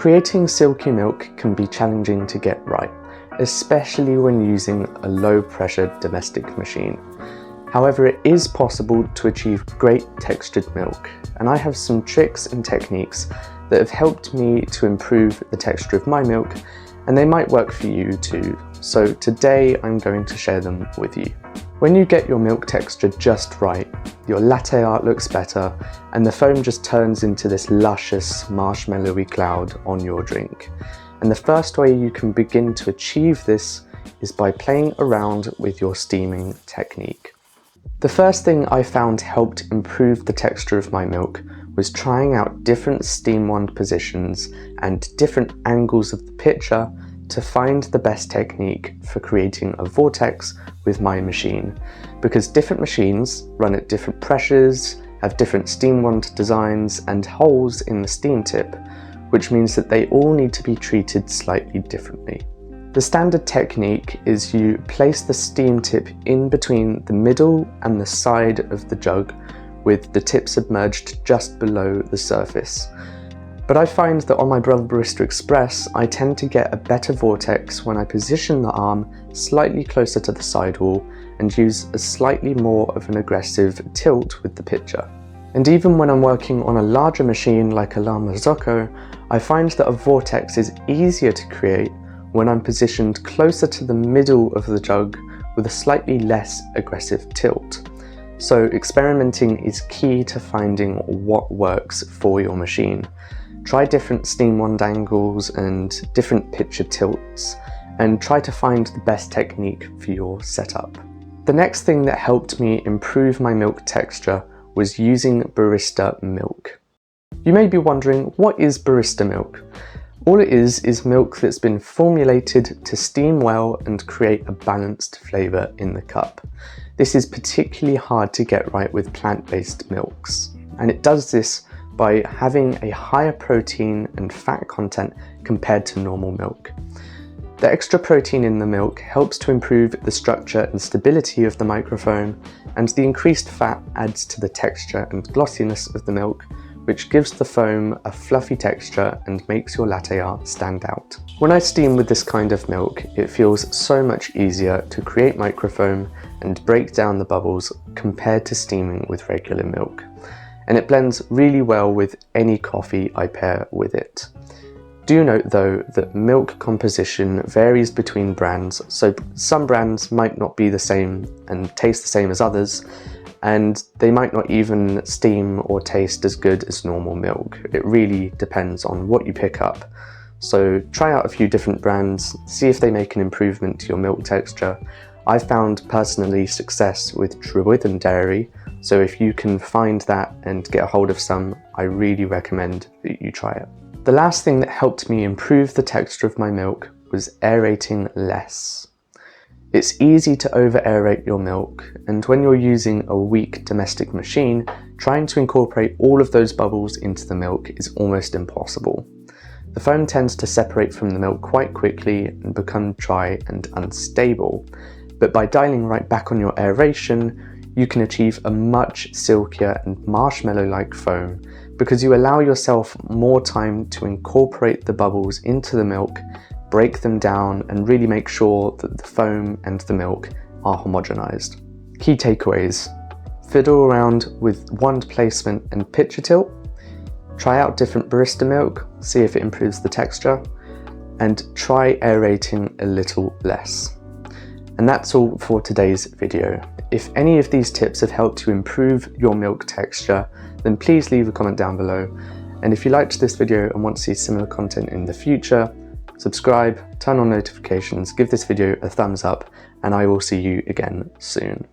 Creating silky milk can be challenging to get right, especially when using a low-pressure domestic machine. However, it is possible to achieve great textured milk, and I have some tricks and techniques that have helped me to improve the texture of my milk, and they might work for you too. So today I'm going to share them with you. When you get your milk texture just right, your latte art looks better and the foam just turns into this luscious marshmallowy cloud on your drink. And the first way you can begin to achieve this is by playing around with your steaming technique. The first thing I found helped improve the texture of my milk was trying out different steam wand positions and different angles of the pitcher to find the best technique for creating a vortex with my machine, because different machines run at different pressures, have different steam wand designs and holes in the steam tip, which means that they all need to be treated slightly differently. The standard technique is you place the steam tip in between the middle and the side of the jug, with the tip submerged just below the surface. But I find that on my Brother Barista Express, I tend to get a better vortex when I position the arm slightly closer to the sidewall and use a slightly more of an aggressive tilt with the pitcher. And even when I'm working on a larger machine like a La Marzocco, I find that a vortex is easier to create when I'm positioned closer to the middle of the jug with a slightly less aggressive tilt. So experimenting is key to finding what works for your machine. Try different steam wand angles and different pitcher tilts, and try to find the best technique for your setup. The next thing that helped me improve my milk texture was using barista milk. You may be wondering, what is barista milk? All it is milk that's been formulated to steam well and create a balanced flavour in the cup. This is particularly hard to get right with plant-based milks, and it does this by having a higher protein and fat content compared to normal milk. The extra protein in the milk helps to improve the structure and stability of the microfoam, and the increased fat adds to the texture and glossiness of the milk, which gives the foam a fluffy texture and makes your latte art stand out. When I steam with this kind of milk, it feels so much easier to create microfoam and break down the bubbles compared to steaming with regular milk. And it blends really well with any coffee I pair with it. Do note though that milk composition varies between brands, so some brands might not be the same and taste the same as others, and they might not even steam or taste as good as normal milk. It really depends on what you pick up. So try out a few different brands, see if they make an improvement to your milk texture. I found personally success with Druiden Dairy, so if you can find that and get a hold of some, I really recommend that you try it. The last thing that helped me improve the texture of my milk was aerating less. It's easy to over-aerate your milk, and when you're using a weak domestic machine, trying to incorporate all of those bubbles into the milk is almost impossible. The foam tends to separate from the milk quite quickly and become dry and unstable, but by dialing right back on your aeration, you can achieve a much silkier and marshmallow-like foam because you allow yourself more time to incorporate the bubbles into the milk, break them down, and really make sure that the foam and the milk are homogenized. Key takeaways: fiddle around with wand placement and pitcher tilt, try out different barista milk, see if it improves the texture, and try aerating a little less. And that's all for today's video. If any of these tips have helped you improve your milk texture, then please leave a comment down below. And if you liked this video and want to see similar content in the future, subscribe, turn on notifications, give this video a thumbs up, and I will see you again soon.